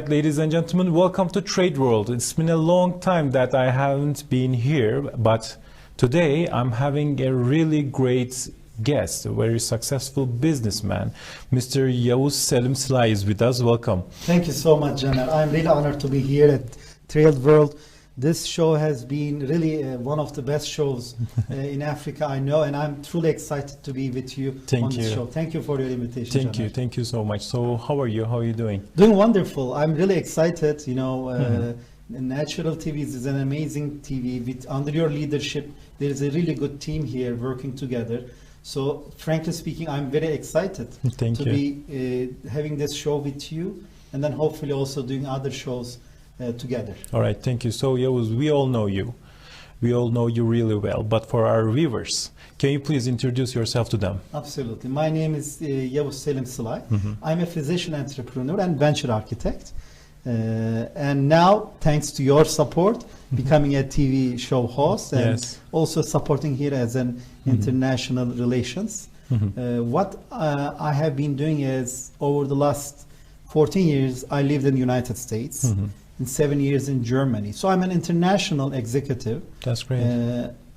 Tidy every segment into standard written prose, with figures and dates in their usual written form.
right, ladies and gentlemen, welcome to Trade World. It's been a long time that I haven't been here, but today I'm having a really great guest, a very successful businessman. Mr. Yavuz Selim Silay is with us. Welcome. Thank you so much, Janer. I'm really honored to be here at Trade World. This show has been really one of the best shows in Africa, I know, and I'm truly excited to be with you on this show. Thank you for your invitation, Janer. Thank you so much. So how are you? How are you doing? Doing wonderful. I'm really excited. You know, Natural TV is an amazing TV. Under your leadership, there is a really good team here working together. So, frankly speaking, I'm very excited to be having this show with you, and then hopefully also doing other shows together. All right, thank you. So, Yavuz, we all know you. We all know you really well. But for our viewers, can you please introduce yourself to them? Absolutely. My name is Yavuz Selim Silay. I'm a physician entrepreneur and venture architect. And now, thanks to your support, becoming a TV show host and also supporting here as an international relations. What I have been doing is, over the last 14 years, I lived in the United States, and 7 years in Germany. So I'm an international executive. That's great.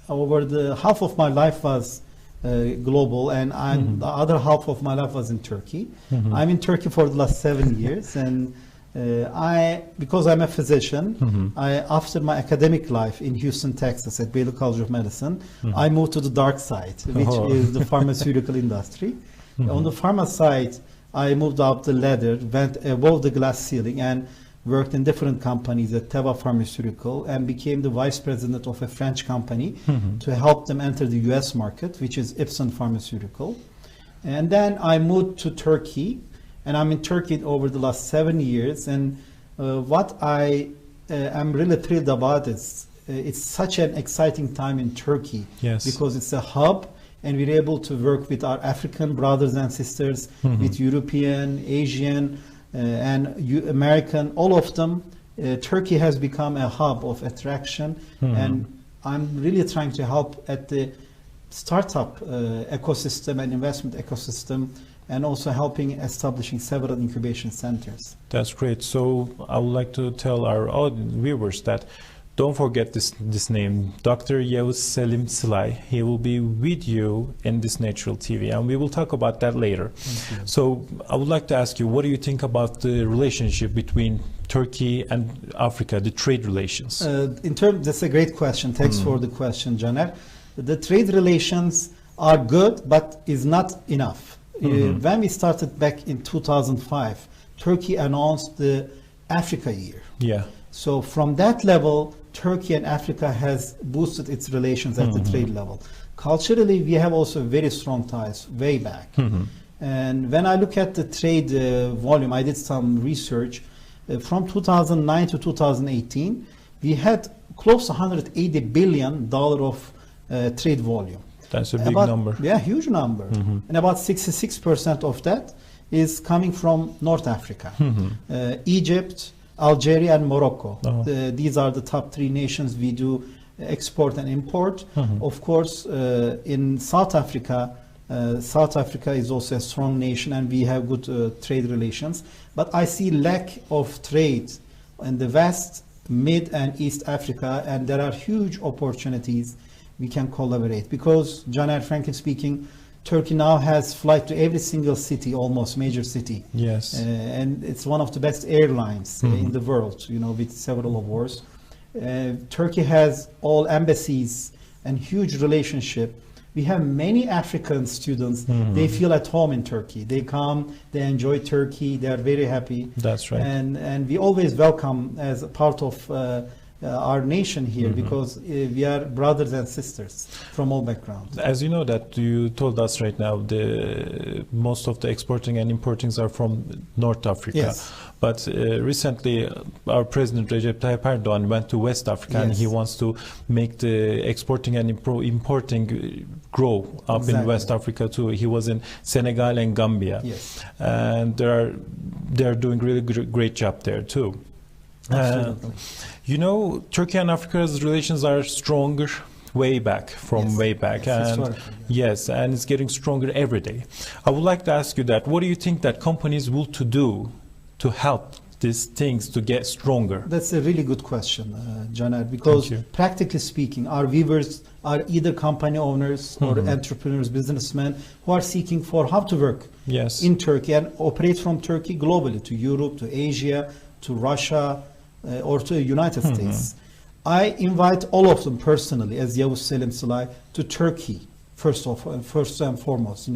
Over the half of my life was global, and the other half of my life was in Turkey. I'm in Turkey for the last 7 years, and because I'm a physician, after my academic life in Houston, Texas at Baylor College of Medicine, I moved to the dark side, which is the pharmaceutical industry. On the pharma side, I moved up the ladder, went above the glass ceiling, and worked in different companies at Teva Pharmaceutical, and became the vice president of a French company to help them enter the US market, which is Ipsen Pharmaceutical. And then I moved to Turkey, and I'm in Turkey over the last 7 years. And what I am really thrilled about is it's such an exciting time in Turkey, because it's a hub, and we're able to work with our African brothers and sisters, with European, Asian, and American, all of them. Turkey has become a hub of attraction, and I'm really trying to help at the startup ecosystem and investment ecosystem, and also helping establishing several incubation centers. That's great. So I would like to tell our viewers that don't forget this name, Dr. Yavuz Selim Silay. He will be with you in this Natural TV, and we will talk about that later. So I would like to ask you, what do you think about the relationship between Turkey and Africa, the trade relations? That's a great question. Thanks for the question, Janer. The trade relations are good, but is not enough. When we started back in 2005, Turkey announced the Africa year. So from that level, Turkey and Africa has boosted its relations at the trade level. Culturally, we have also very strong ties way back. And when I look at the trade volume, I did some research. From 2009 to 2018, we had close to $180 billion of trade volume. That's a big number. Yeah, huge number. And about 66% of that is coming from North Africa. Egypt, Algeria, and Morocco. These are the top 3 nations we do export and import. Of course, in South Africa is also a strong nation, and we have good trade relations. But I see lack of trade in the West, Mid, and East Africa, and there are huge opportunities we can collaborate, because, Janer, frankly speaking, Turkey now has flight to every single city, almost major city. And it's one of the best airlines in the world, you know, with several awards. Turkey has all embassies and huge relationship. We have many African students. They feel at home in Turkey. They come, they enjoy Turkey, they are very happy. That's right. And we always welcome as a part of our nation here, because we are brothers and sisters from all backgrounds. As you know that you told us right now, most of the exporting and importings are from North Africa. But recently, our President Recep Tayyip Erdogan went to West Africa, and he wants to make the exporting and importing grow up in West Africa too. He was in Senegal and Gambia, and they're doing really great job there too. You know, Turkey and Africa's relations are stronger way back, and and it's getting stronger every day. I would like to ask you that, what do you think that companies will to do to help these things to get stronger? That's a really good question, Caner, because practically speaking, our viewers are either company owners or entrepreneurs, businessmen who are seeking for how to work in Turkey and operate from Turkey globally to Europe, to Asia, to Russia, or to the United States. I invite all of them personally as Yavuz Selim Silay to Turkey first and foremost,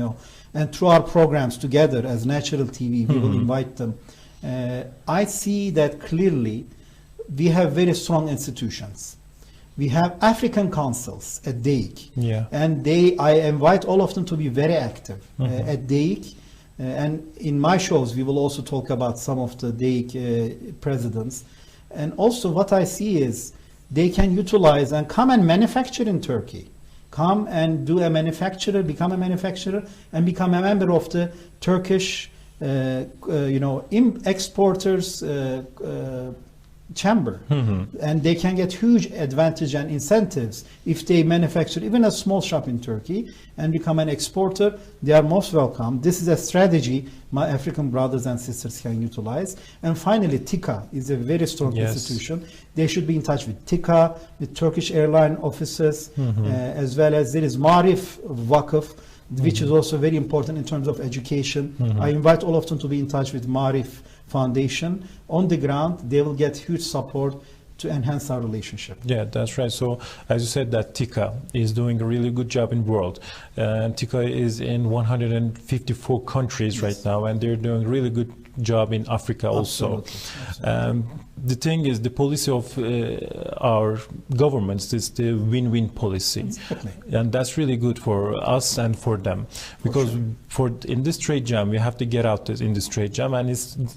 and through our programs together as Natural TV, we will invite them. I see that clearly we have very strong institutions. We have African councils at DEIC, and I invite all of them to be very active at DEIC. And in my shows, we will also talk about some of the DEIC presidents. And also what I see is they can utilize and come and manufacture in Turkey. Come and do a manufacturer, become a manufacturer, and become a member of the Turkish, exporters chamber, and they can get huge advantage and incentives if they manufacture even a small shop in Turkey and become an exporter. They are most welcome. This is a strategy my African brothers and sisters can utilize. And finally, TİKA is a very strong institution. They should be in touch with TİKA, with Turkish airline offices, as well as there is Marif Vakıf, which is also very important in terms of education. I invite all of them to be in touch with Marif Foundation. On the ground, they will get huge support to enhance our relationship. Yeah, that's right. So as you said, that TİKA is doing a really good job in the world. TİKA is in 154 countries right now, and they're doing a really good job in Africa also. The thing is, the policy of our governments is the win-win policy, and that's really good for us and for them, because in this trade jam we have to get out in this trade jam, and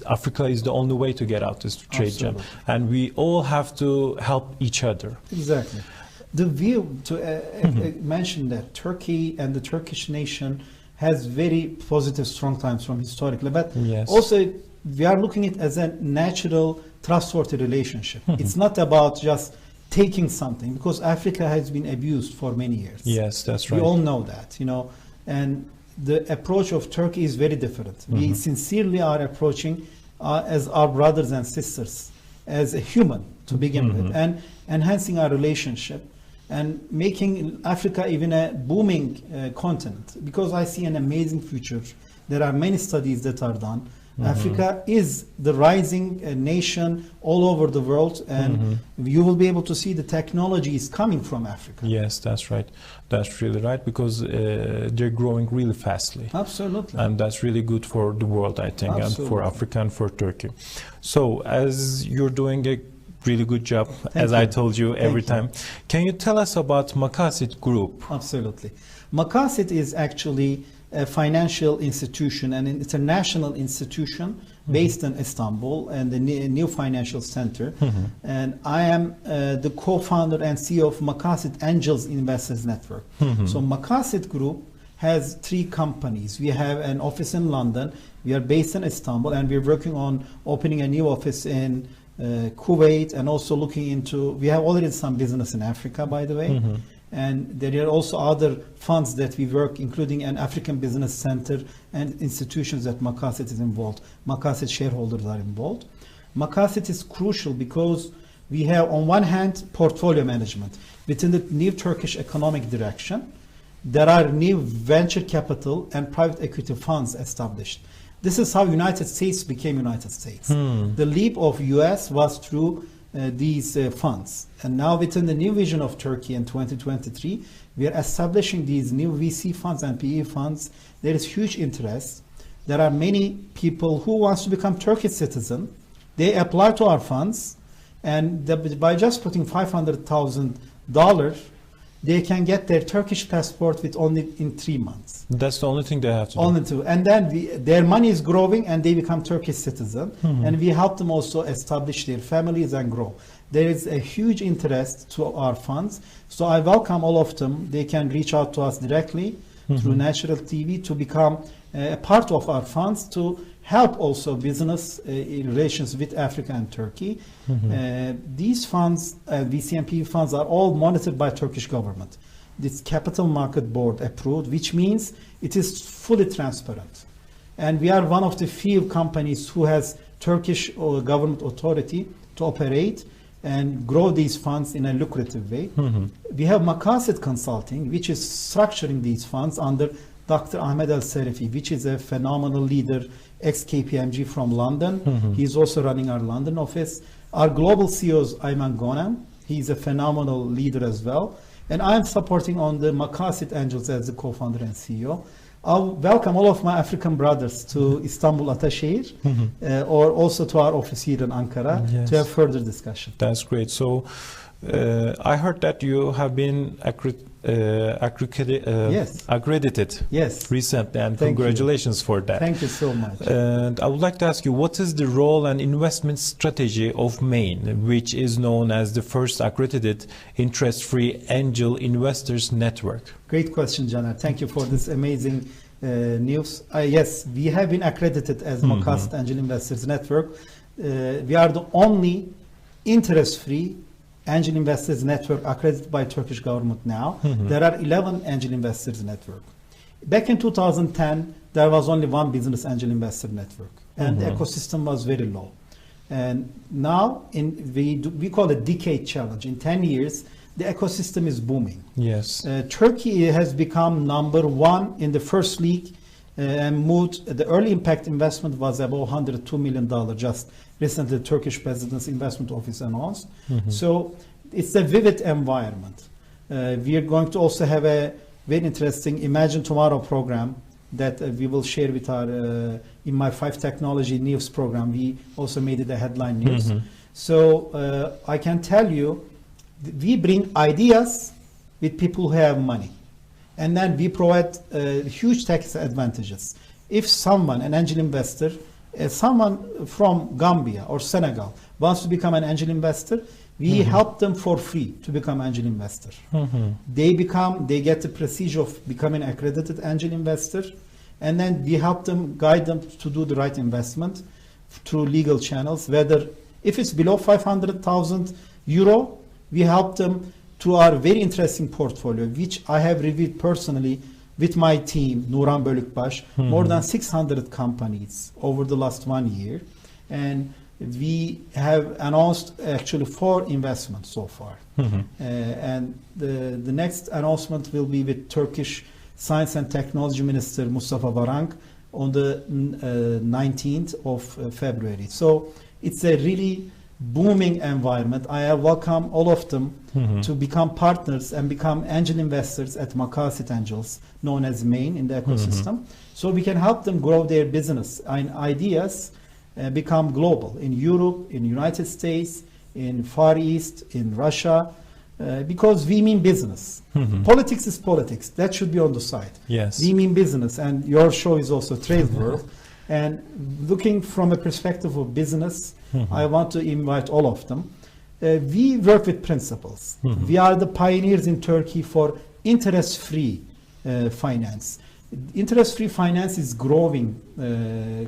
Africa is the only way to get out this trade jam, and we all have to help each other. Exactly. The view to mention that Turkey and the Turkish nation has very positive, strong times from historically, but also we are looking at it as a natural, trustworthy relationship. It's not about just taking something, because Africa has been abused for many years. Yes, that's right. We all know that, and the approach of Turkey is very different. We sincerely are approaching as our brothers and sisters, as a human to begin with, and enhancing our relationship and making Africa even a booming continent, because I see an amazing future. There are many studies that are done. Africa is the rising nation all over the world, and you will be able to see the technology is coming from Africa. Yes, that's right. That's really right, because they're growing really fastly. Absolutely. And that's really good for the world, I think, and for Africa and for Turkey. So as you're doing a really good job, as I told you every time, can you tell us about Makasit Group? Absolutely. Makasit is actually a financial institution, an international institution based in Istanbul, and the new financial center. And I am the co-founder and CEO of Makasit Angels Investors Network. So Makasit Group has 3 companies. We have an office in London, we are based in Istanbul, and we're working on opening a new office in Kuwait, and also looking into, we have already some business in Africa, by the way. And there are also other funds that we work, including an African Business Center and institutions that Makasit is involved. Makasit shareholders are involved. Makasit is crucial because we have, on one hand, portfolio management. Within the new Turkish economic direction, there are new venture capital and private equity funds established. This is how United States became United States. The leap of US was through these funds. And now within the new vision of Turkey in 2023, we are establishing these new VC funds and PE funds. There is huge interest. There are many people who wants to become Turkish citizen. They apply to our funds, and by just putting $500,000, they can get their Turkish passport with only in 3 months. That's the only thing they have to do. Only 2. And then their money is growing and they become Turkish citizen. And we help them also establish their families and grow. There is a huge interest to our funds. So I welcome all of them. They can reach out to us directly through Natural TV to become a part of our funds, to help also business relations with Africa and Turkey. These funds, VCMP funds, are all monitored by Turkish government. This Capital Market Board approved, which means it is fully transparent. And we are one of the few companies who has Turkish government authority to operate and grow these funds in a lucrative way. We have Makasit Consulting, which is structuring these funds under Dr. Ahmed Al-Sarifi, which is a phenomenal leader, ex-KPMG from London. He's also running our London office. Our global CEO is Ayman Ghonem. He's a phenomenal leader as well. And I'm supporting on the Makasit Angels as the co-founder and CEO. I'll welcome all of my African brothers to Istanbul Ataşehir, or also to our office here in Ankara, to have further discussion. That's great. So I heard that you have been accredited recently, and congratulations for that. Thank you so much. And I would like to ask you, what is the role and investment strategy of Maine, which is known as the first accredited interest-free angel investors network? Great question, Caner. Thank you for this amazing news. Yes, we have been accredited as Makasit Angel Investors Network. We are the only interest-free angel investors network accredited by Turkish government now. There are 11 angel investors network. Back in 2010, there was only one business angel investor network, and the ecosystem was very low. And now, we call it decade challenge. In 10 years, the ecosystem is booming. Yes. Turkey has become #1 in the first league and moved. The early impact investment was about $102 million just recently. The Turkish President's Investment Office announced. So it's a vivid environment. We are going to also have a very interesting Imagine Tomorrow program that we will share with our in my 5 Technology News program. We also made it a headline news. So I can tell you, we bring ideas with people who have money, and then we provide huge tax advantages. If someone, an angel investor, someone from Gambia or Senegal wants to become an angel investor, we help them for free to become angel investor. They get the procedure of becoming accredited angel investor, and then we help them, guide them to do the right investment through legal channels. Whether if it's below 500,000 euro, we help them to our very interesting portfolio, which I have reviewed personally with my team, Nuran Bölükbaş, more than 600 companies over the last 1 year. And we have announced actually 4 investments so far. And the next announcement will be with Turkish Science and Technology Minister Mustafa Varank on the 19th of February. So it's a really booming environment. I welcome all of them to become partners and become angel investors at Makasit Angels, known as Maine in the ecosystem. So we can help them grow their business and ideas become global in Europe, in the United States, in Far East, in Russia, because we mean business. Politics is politics. That should be on the side. Yes. We mean business, and your show is also trade world. And looking from a perspective of business, I want to invite all of them. We work with principles. We are the pioneers in Turkey for interest-free finance. Interest-free finance is growing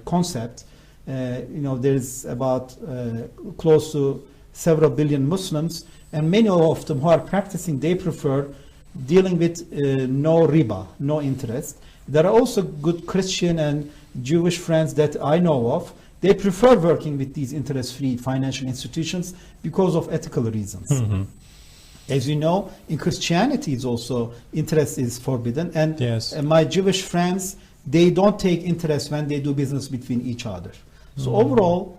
concept. There's about close to several billion Muslims, and many of them who are practicing, they prefer dealing with no riba, no interest. There are also good Christian and Jewish friends that I know of. They prefer working with these interest-free financial institutions because of ethical reasons. As you know, in Christianity, is also interest is forbidden, and my Jewish friends, they don't take interest when they do business between each other. So overall,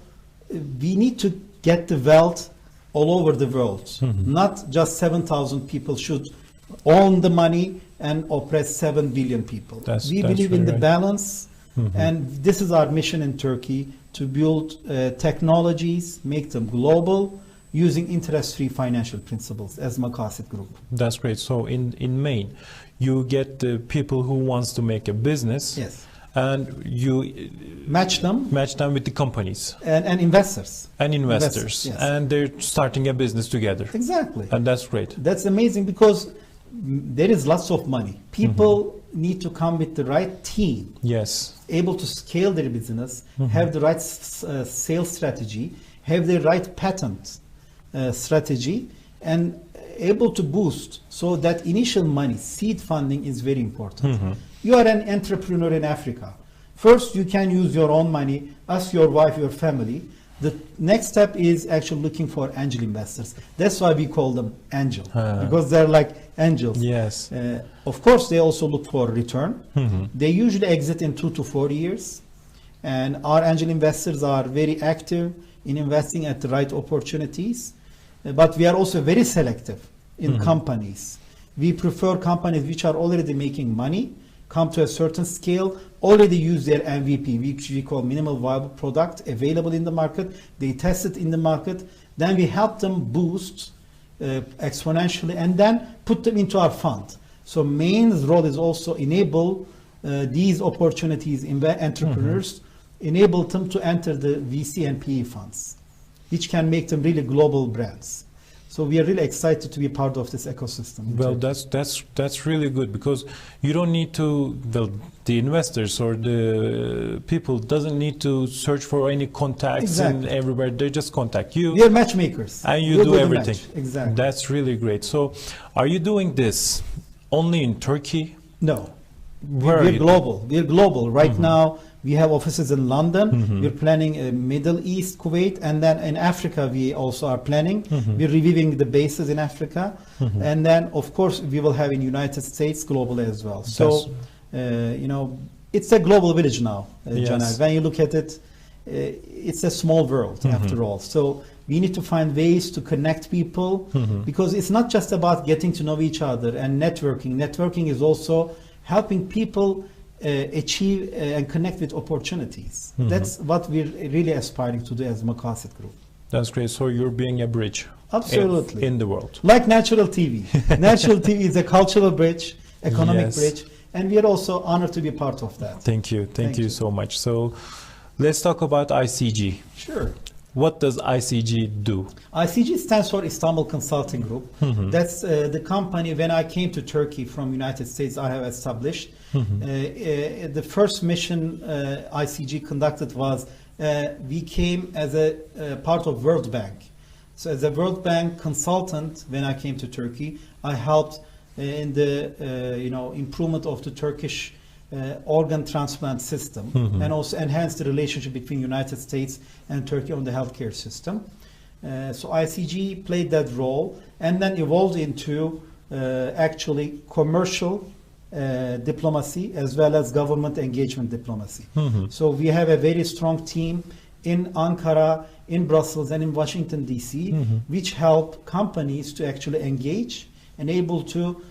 we need to get the wealth all over the world. Not just 7,000 people should own the money and oppress 7 billion people. We believe in the balance, and this is our mission in Turkey, to build technologies, make them global, using interest-free financial principles as Makasit Group. That's great. So in Maine, you get the people who wants to make a business. Yes. And you match them with the companies and investors yes. And they're starting a business together. Exactly. And that's great. That's amazing, because there is lots of money. People need to come with the right team. Yes. Able to scale their business, have the right sales strategy, have the right patent strategy, and able to boost. So that initial money, seed funding, is very important. You are an entrepreneur in Africa. First, you can use your own money, ask your wife, your family. The next step is actually looking for angel investors. That's why we call them angel, because they're like angels. Yes. Of course, they also look for return. Mm-hmm. They usually exit in 2 to 4 years. And our angel investors are very active in investing at the right opportunities. But we are also very selective in companies. We prefer companies which are already making money, come to a certain scale, already use their MVP, which we call minimal viable product, available in the market. They test it in the market. Then we help them boost exponentially and then put them into our fund. So Main's role is also enable these opportunities in entrepreneurs, enable them to enter the VC and PE funds, which can make them really global brands. So we are really excited to be part of this ecosystem. Well, that's really good, because you don't need to, the investors or the people doesn't need to search for any contacts and everywhere. They just contact you. We are matchmakers. And you do everything. Exactly. That's really great. So are you doing this only in Turkey? No. Where we're global. We're global. Right now, we have offices in London. We're planning Middle East, Kuwait, and then in Africa we also are planning. We're reviewing the bases in Africa, and then of course we will have in United States globally as well. So you know, it's a global village now, Janal. When you look at it, it's a small world after all. So we need to find ways to connect people, because it's not just about getting to know each other and networking. Networking is also helping people achieve and connect with opportunities. That's what we're really aspiring to do as Makasit Group. That's great. So you're being a bridge. Absolutely. In the world. Like Natural TV. Natural TV is a cultural bridge, economic bridge, and we are also honored to be part of that. Thank you. Thank you so much. So let's talk about ICG. Sure. What does ICG do? ICG stands for Istanbul Consulting Group. That's the company, when I came to Turkey from United States, I have established. The first mission ICG conducted was, we came as a part of World Bank. So as a World Bank consultant, when I came to Turkey, I helped in the improvement of the Turkish organ transplant system, and also enhance the relationship between United States and Turkey on the healthcare system. So ICG played that role and then evolved into actually commercial diplomacy as well as government engagement diplomacy. So we have a very strong team in Ankara, in Brussels, and in Washington, D.C., which help companies to actually engage and able to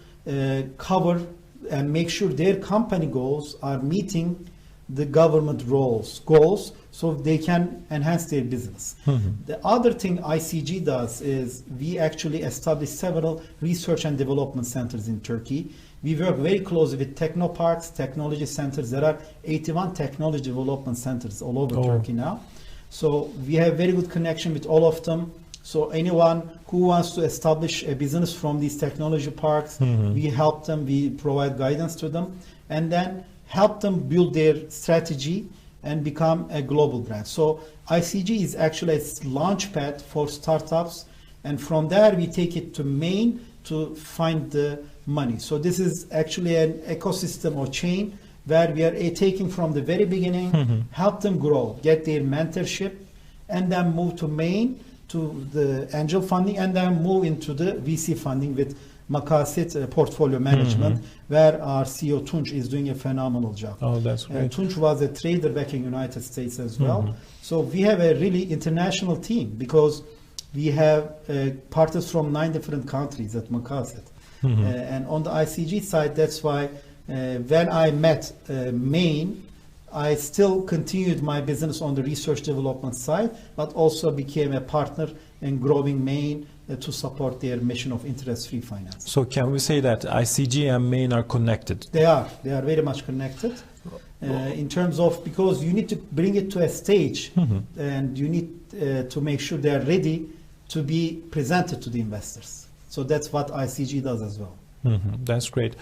cover and make sure their company goals are meeting the government goals, so they can enhance their business. The other thing ICG does is we actually establish several research and development centers in Turkey. We work very closely with technoparks, technology centers. There are 81 technology development centers all over Turkey now. So we have very good connection with all of them. So anyone who wants to establish a business from these technology parks, we help them, we provide guidance to them, and then help them build their strategy and become a global brand. So ICG is actually a launch pad for startups, and from there we take it to Maine to find the money. So this is actually an ecosystem or chain where we are taking from the very beginning, help them grow, get their mentorship, and then move to Maine to the angel funding, and then move into the VC funding with Makasit portfolio management, where our CEO Tunç is doing a phenomenal job. Oh, that's great. Tunç was a trader back in United States as well. So we have a really international team, because we have partners from 9 different countries at Makasit. And on the ICG side, that's why when I met Maine, I still continued my business on the research development side, but also became a partner in growing Maine to support their mission of interest-free finance. So can we say that ICG and Maine are connected? They are very much connected in terms of, because you need to bring it to a stage and you need to make sure they are ready to be presented to the investors. So that's what ICG does as well. That's great.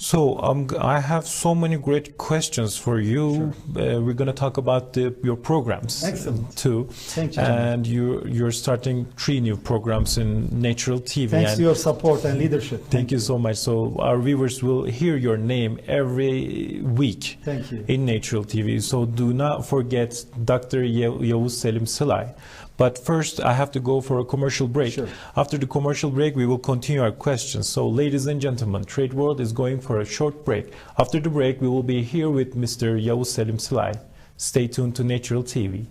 So I have so many great questions for you. Sure. We're going to talk about your programs. Excellent. Too. Thank you. And you're starting 3 new programs in Natural TV. Thanks to your support and leadership. Thank you so much. So our viewers will hear your name every week. Thank you. In Natural TV. So do not forget Dr. Yavuz Selim Silay. But first, I have to go for a commercial break. Sure. After the commercial break, we will continue our questions. So, ladies and gentlemen, Trade World is going for a short break. After the break, we will be here with Mr. Yavuz Selim Silay. Stay tuned to Natural TV.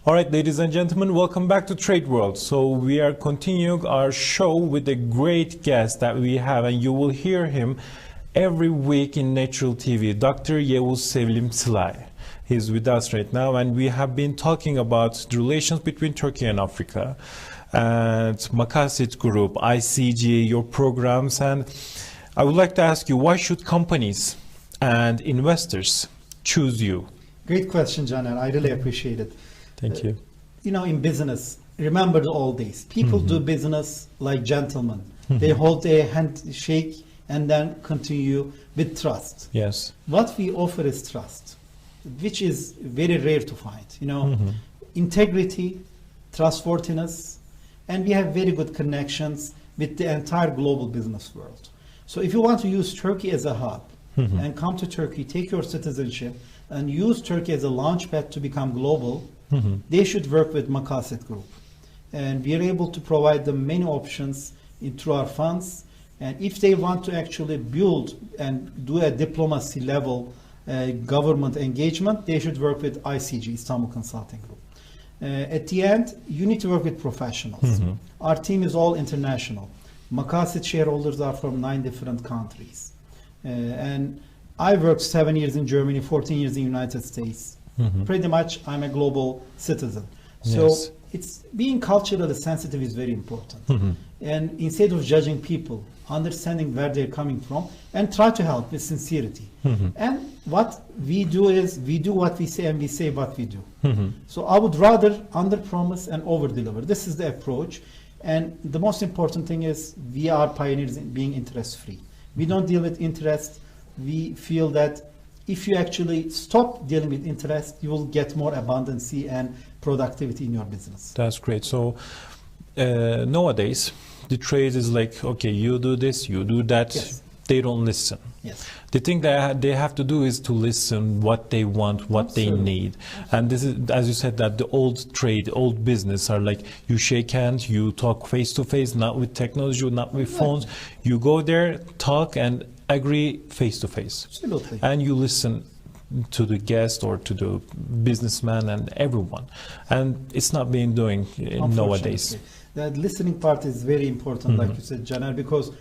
All right, ladies and gentlemen, welcome back to Trade World. So we are continuing our show with a great guest that we have, and you will hear him every week in Natural TV, Dr. Yavuz Selim Silay. He's with us right now, and we have been talking about the relations between Turkey and Africa, and Makasit Group, ICG, your programs, and I would like to ask you, why should companies and investors choose you? Great question, Caner. I really appreciate it. Thank you. You know, in business, remember the old days. People do business like gentlemen. They hold a handshake and then continue with trust. Yes. What we offer is trust, which is very rare to find. You know, integrity, trustworthiness, and we have very good connections with the entire global business world. So if you want to use Turkey as a hub and come to Turkey, take your citizenship, and use Turkey as a launchpad to become global, they should work with Makasit Group. And we are able to provide them many options through our funds. And if they want to actually build and do a diplomacy level government engagement, they should work with ICG, Istanbul Consulting Group. At the end, you need to work with professionals. Our team is all international. Makasit shareholders are from 9 different countries. And I worked 7 years in Germany, 14 years in the United States. Pretty much I'm a global citizen. So Yes. it's being culturally sensitive is very important. And instead of judging people, understanding where they're coming from and try to help with sincerity. And what we do is we do what we say and we say what we do. So I would rather under promise and over deliver. This is the approach. And the most important thing is we are pioneers in being interest free. We don't deal with interest. We feel that if you actually stop dealing with interest, you will get more abundancy and productivity in your business. That's great. So nowadays, the trade is like, okay, you do this, you do that. Yes. They don't listen. Yes. The thing that they have to do is to listen what they want, what they Absolutely. need. And this is, as you said, that the old trade, old business are like, you shake hands, you talk face to face, not with technology, not with phones. You go there, talk and agree face to face. Absolutely. And you listen to the guest or to the businessman and everyone. And it's not being doing nowadays. The listening part is very important, like you said, Caner, because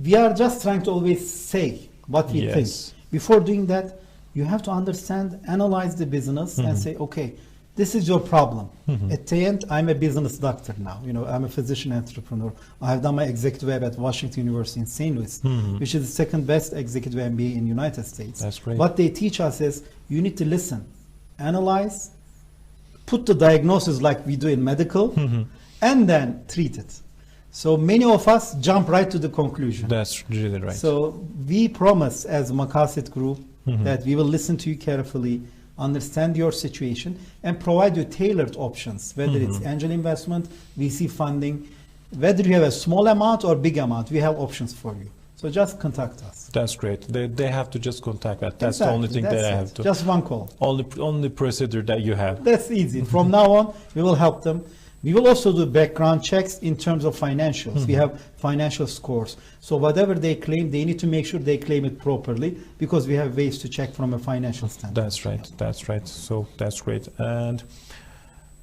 we are just trying to always say what we Yes. think. Before doing that, you have to understand, analyze the business and say, okay, this is your problem. At the end, I'm a business doctor now. You know, I'm a physician entrepreneur. I have done my executive MBA at Washington University in St. Louis, which is the second best executive MBA in the United States. That's great. What they teach us is you need to listen, analyze, put the diagnosis like we do in medical, and then treat it. So many of us jump right to the conclusion. That's really right. So we promise as Makasit Group that we will listen to you carefully, understand your situation, and provide you tailored options, whether it's angel investment, VC funding, whether you have a small amount or big amount, we have options for you. So just contact us. That's great. They have to just contact us. That's Exactly, the only thing that's that I it. have to. Just one call. Only procedure that you have. That's easy. From now on, we will help them. We will also do background checks in terms of financials. We have financial scores. So whatever they claim, they need to make sure they claim it properly because we have ways to check from a financial standpoint. That's right. That's right. So that's great. And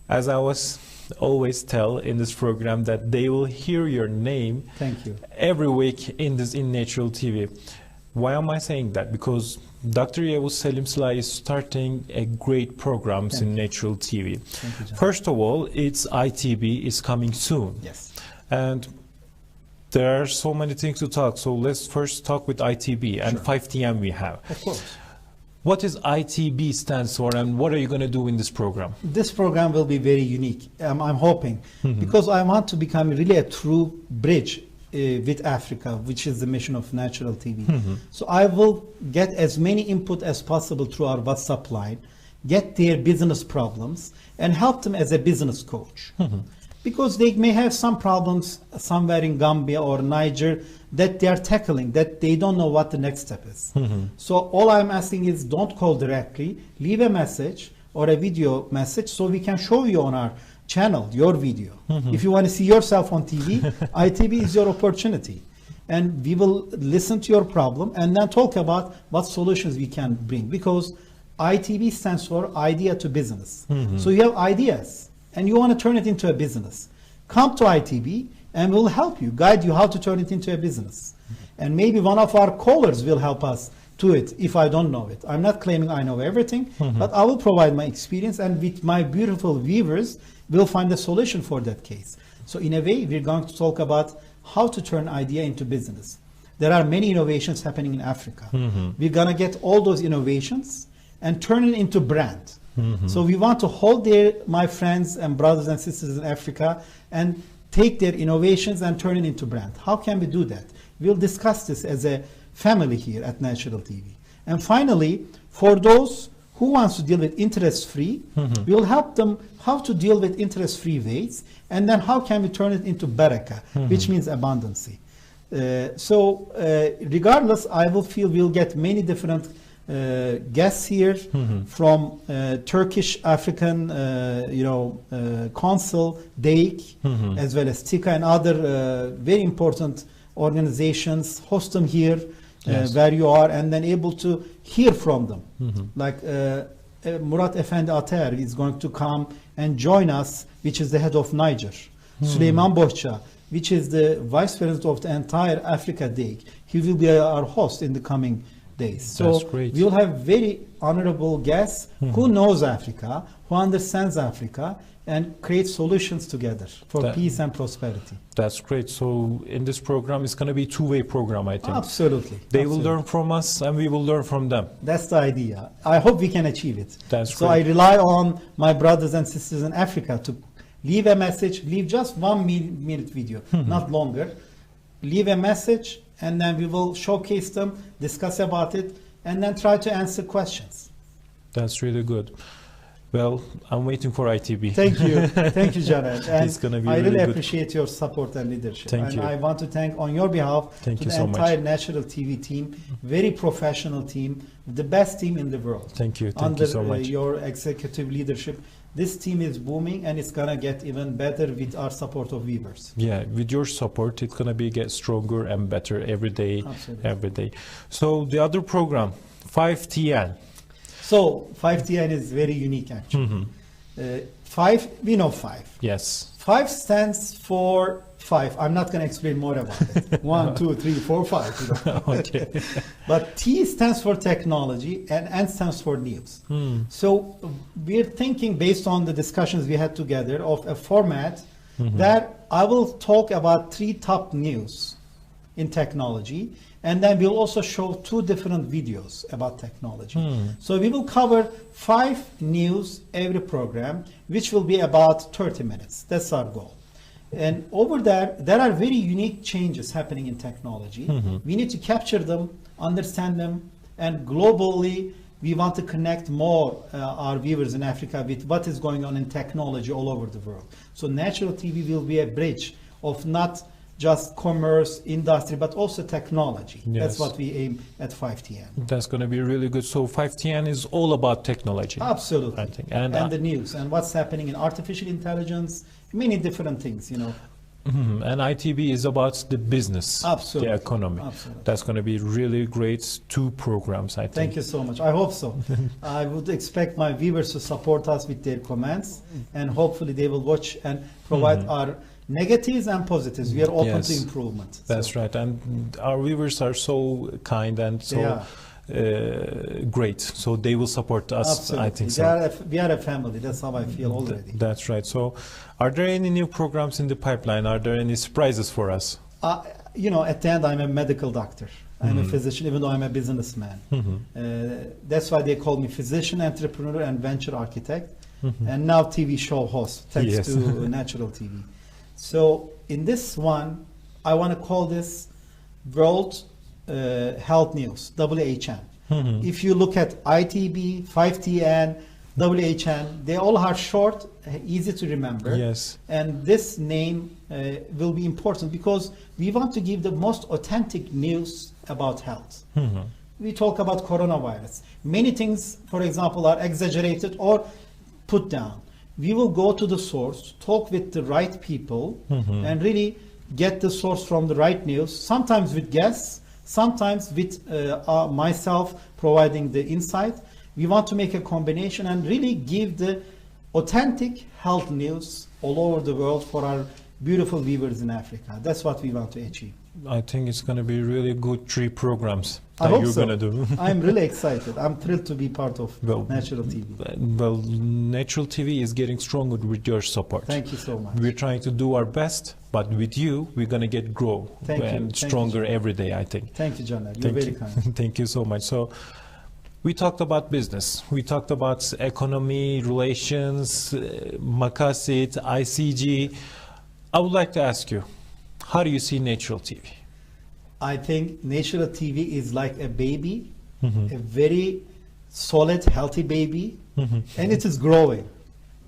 as I was always tell in this program that they will hear your name Thank you. every week in Natural TV. Why am I saying that? Because Dr. Yavuz Selim Silay is starting a great programs in Natural TV. Thank you, John. First of all, it's ITB is coming soon. Yes. And there are so many things to talk. So let's first talk with ITB and Sure. 5TM we have. Of course. What is ITB stands for, and what are you going to do in this program? This program will be very unique, I'm hoping, because I want to become really a true bridge with Africa, which is the mission of Natural TV. So I will get as many input as possible through our WhatsApp line, get their business problems, and help them as a business coach. Because they may have some problems somewhere in Gambia or Niger that they are tackling, that they don't know what the next step is. So all I'm asking is don't call directly, leave a message or a video message so we can show you on our channel your video. If you want to see yourself on TV, ITV is your opportunity. And we will listen to your problem and then talk about what solutions we can bring. Because ITB stands for idea to business. So you have ideas and you want to turn it into a business. Come to ITB and we'll help you, guide you how to turn it into a business. And maybe one of our callers will help us do it if I don't know it. I'm not claiming I know everything, but I will provide my experience, and with my beautiful viewers, we'll find a solution for that case. So in a way, we're going to talk about how to turn idea into business. There are many innovations happening in Africa. We're going to get all those innovations and turn it into brand. So we want to hold my friends and brothers and sisters in Africa and take their innovations and turn it into brand. How can we do that? We'll discuss this as a family here at Natural TV. And finally, for those who wants to deal with interest-free, we'll help them how to deal with interest-free ways, and then how can we turn it into baraka, which means abundancy. Regardless, I will feel we'll get many different guests here from Turkish African Council, DEIK, as well as TICA and other very important organizations. Host them here where you are, and then able to hear from them. Like Murat Efendi Ater is going to come and join us, which is the head of Niger. Süleyman Bohça, which is the vice president of the entire Africa DEIK. He will be our host in the coming days. So we'll have very honorable guests who knows Africa, who understands Africa, and create solutions together for peace and prosperity. That's great. So in this program, it's going to be a two-way program, I think. Absolutely. They will learn from us and we will learn from them. That's the idea. I hope we can achieve it. That's great. So I rely on my brothers and sisters in Africa to leave a message, leave just 1 minute video, not longer. Leave a message, and then we will showcase them, discuss about it, and then try to answer questions. That's really good. Well, I'm waiting for ITB. Thank you. Thank you, Jared. And it's gonna be I really appreciate your support and leadership. Thank you. I want to thank, on your behalf, to the entire Natural TV team, very professional team, the best team in the world. Thank you. Thank you so much. Under your executive leadership, this team is booming, and it's going to get even better with our support of viewers. Yeah, with your support, it's going to get stronger and better every day. Absolutely. Every day. So the other program, 5TN. So 5TN is very unique, actually. 5, we know 5. Yes. 5 stands for 5. I'm not going to explain more about it. 1, 2, 3, 4, 5. Okay. But T stands for technology, and N stands for news. So we're thinking, based on the discussions we had together, of a format that I will talk about 3 top news in technology, and then we'll also show 2 different videos about technology. So we will cover 5 news every program, which will be about 30 minutes. That's our goal. And over there are very unique changes happening in technology. We need to capture them, understand them, and globally, we want to connect more our viewers in Africa with what is going on in technology all over the world. So Natural TV will be a bridge of not just commerce, industry, but also technology. Yes. That's what we aim at 5TN. That's going to be really good. So 5TN is all about technology. Absolutely. I think. And the news, and what's happening in artificial intelligence, many different things, you know. And ITB is about the business, absolutely, the economy. Absolutely. That's going to be really great 2 programs, I think. Thank you so much. I hope so. I would expect my viewers to support us with their comments, and hopefully they will watch and provide our negatives and positives. We are open to improvement. That's right. And our viewers are so kind and so great. So they will support us. Absolutely. I think so. We are a family. That's how I feel already. That's right. So are there any new programs in the pipeline? Are there any surprises for us? You know, at the end, I'm a medical doctor. I'm a physician, even though I'm a businessman. That's why they call me physician, entrepreneur, and venture architect. And now TV show host, thanks to natural TV. So in this one, I want to call this World Health News, WHN. If you look at ITB, 5TN, WHN, they all are short, easy to remember. Yes. And this name will be important because we want to give the most authentic news about health. We talk about coronavirus. Many things, for example, are exaggerated or put down. We will go to the source, talk with the right people, and really get the source from the right news, sometimes with guests, sometimes with myself providing the insight. We want to make a combination and really give the authentic health news all over the world for our beautiful viewers in Africa. That's what we want to achieve. I think it's going to be really good 3 programs I that hope you're so. going to do. I'm really excited. I'm thrilled to be part of Natural TV. Well, Natural TV is getting stronger with your support. Thank you so much. We're trying to do our best, but with you, we're going to get grow and stronger every day, I think. Thank you, John. You're very kind. Thank you so much. So, we talked about business. We talked about economy, relations, Makasit, ICG. I would like to ask you, how do you see Natural TV? I think Natural TV is like a baby, a very solid, healthy baby, and it is growing,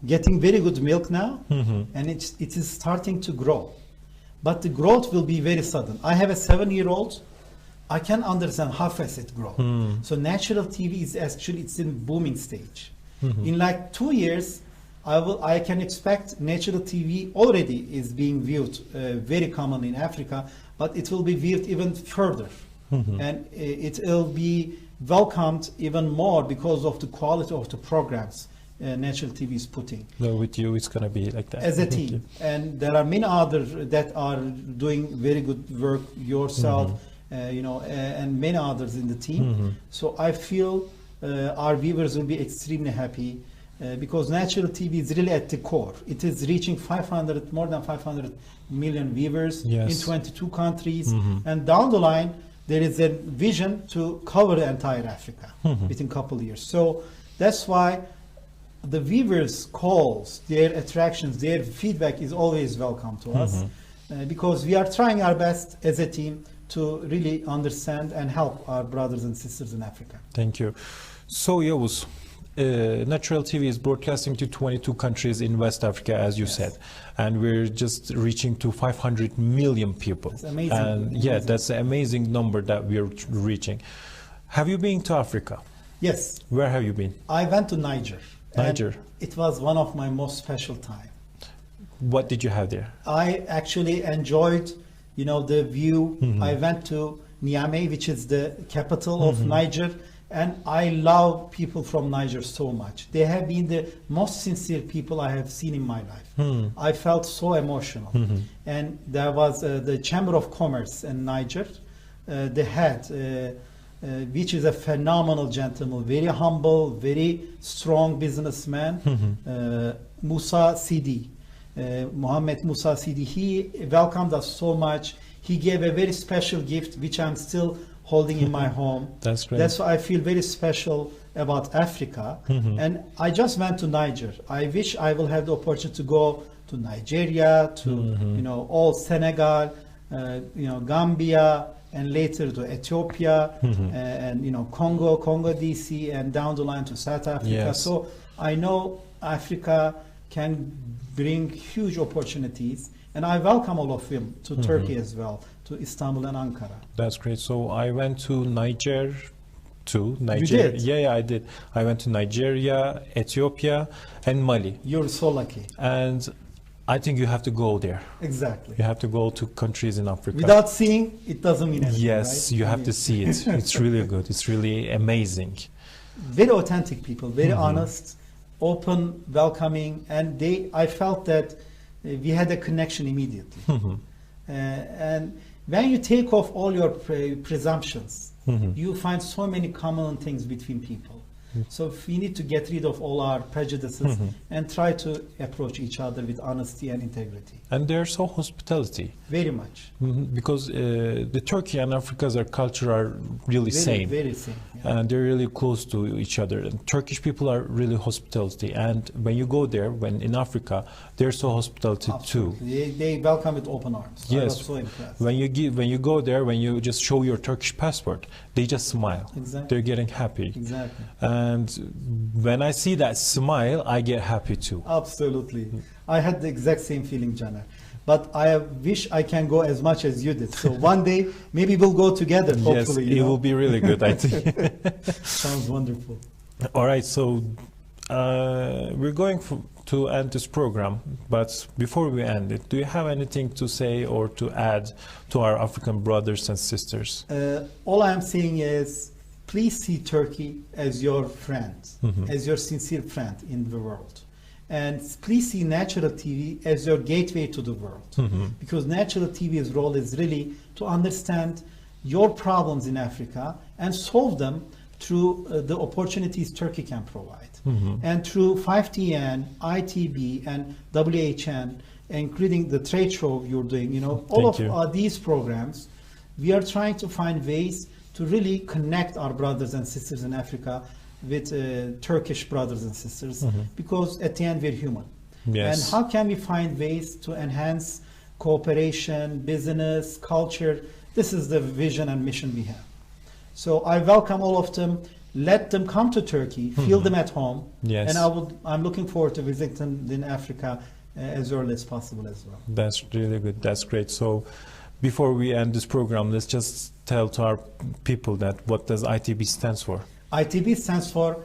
getting very good milk now, and it is starting to grow. But the growth will be very sudden. I have a 7-year-old. I can understand how fast it grows. So Natural TV is actually, it's in booming stage. In like 2 years, I can expect Natural TV already is being viewed very commonly in Africa, but it will be viewed even further. And it will be welcomed even more because of the quality of the programs Natural TV is putting. So with you, it's going to be like that. As a team. And there are many others that are doing very good work, yourself, and many others in the team. So I feel our viewers will be extremely happy because Natural TV is really at the core. It is reaching more than 500 million viewers in 22 countries. And down the line, there is a vision to cover the entire Africa within a couple of years. So that's why the viewers' calls, their attractions, their feedback is always welcome to us because we are trying our best as a team to really understand and help our brothers and sisters in Africa. Thank you. So, Yavuz, Natural TV is broadcasting to 22 countries in West Africa, as you said, and we're just reaching to 500 million people. That's amazing. And that's an amazing number that we're reaching. Have you been to Africa? Yes. Where have you been? I went to Niger. Niger. It was one of my most special time. What did you have there? I actually enjoyed, the view. I went to Niamey, which is the capital of Niger, and I love people from Niger so much. They have been the most sincere people I have seen in my life. I felt so emotional. And there was the Chamber of Commerce in Niger, the head, which is a phenomenal gentleman, very humble, very strong businessman, Musa Sidi. Mohammed Musa Sidi, he welcomed us so much. He gave a very special gift, which I'm still holding in my home. That's great. That's why I feel very special about Africa. And I just went to Niger. I wish I will have the opportunity to go to Nigeria, to all Senegal, Gambia, and later to Ethiopia, and Congo DC, and down the line to South Africa. Yes. So I know Africa can bring huge opportunities, and I welcome all of them to Turkey as well, to Istanbul and Ankara. That's great. So I went to Niger too. You did? Yeah, I did. I went to Nigeria, Ethiopia, and Mali. You're so lucky. And I think you have to go there. Exactly. You have to go to countries in Africa. Without seeing, it doesn't mean anything. Yes, right? you have to see it. It's really good. It's really amazing. Very authentic people, very honest, open, welcoming, and I felt that we had a connection immediately. And when you take off all your presumptions, you find so many common things between people. So we need to get rid of all our prejudices and try to approach each other with honesty and integrity. And they're so hospitality. Very much. Because the Turkey and Africa's culture are really same. Very same. Yeah. And they're really close to each other. And Turkish people are really hospitality. And when you go there, when in Africa, they're so hospitality too. They welcome with open arms. Yes. I was so impressed. When you go there, when you just show your Turkish passport, they just smile. Exactly. They're getting happy. Exactly. And when I see that smile, I get happy too. Absolutely. I had the exact same feeling, Caner. But I wish I can go as much as you did. So one day, maybe we'll go together, hopefully. Yes, it will be really good, I think. Sounds wonderful. All right, so we're going to end this program. But before we end it, do you have anything to say or to add to our African brothers and sisters? All I'm saying is, please see Turkey as your friend, as your sincere friend in the world. And please see Natural TV as your gateway to the world. Because Natural TV's role is really to understand your problems in Africa and solve them through the opportunities Turkey can provide. And through 5TN, ITB, and WHN, including the trade show you're doing, you know, all of these programs, we are trying to find ways to really connect our brothers and sisters in Africa with Turkish brothers and sisters, because at the end we're human. Yes. And how can we find ways to enhance cooperation, business, culture? This is the vision and mission we have. So I welcome all of them. Let them come to Turkey, feel them at home. Yes. And I'm looking forward to visiting in Africa as early as possible as well. That's really good. That's great. So before we end this program, let's just tell to our people that what does ITB stands for? ITB stands for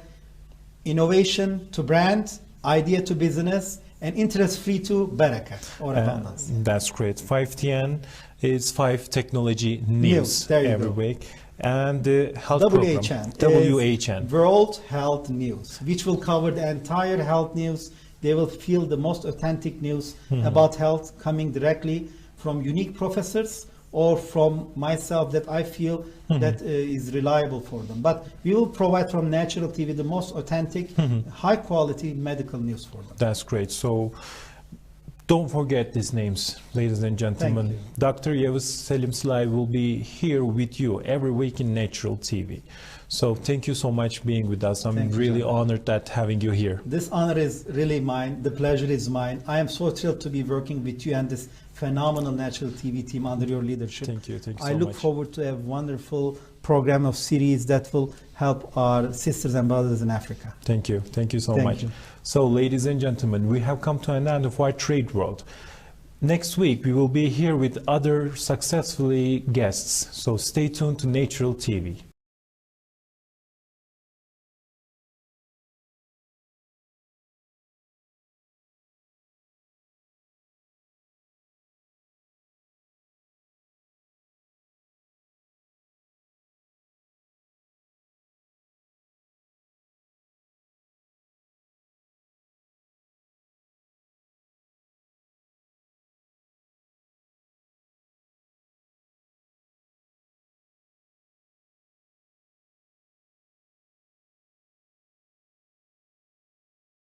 Innovation to Brand, Idea to Business, and Interest-Free to Barakat, or abundance. That's great. 5TN is 5 Technology News every week. And the health WHN program, WHN. World Health News, which will cover the entire health news. They will feel the most authentic news about health coming directly from unique professors or from myself that I feel that is reliable for them. But we will provide from Natural TV the most authentic, high quality medical news for them. That's great. So don't forget these names, ladies and gentlemen. Dr. Yavuz Selim Silay will be here with you every week in Natural TV. So thank you so much being with us. I'm really honored that having you here. This honor is really mine. The pleasure is mine. I am so thrilled to be working with you and this phenomenal Natural TV team under your leadership. Thank you. Thank you so much. I look forward to a wonderful program of series that will help our sisters and brothers in Africa. Thank you. Thank you so much. So, ladies and gentlemen, we have come to an end of our trade world. Next week, we will be here with other successful guests. So stay tuned to Natural TV.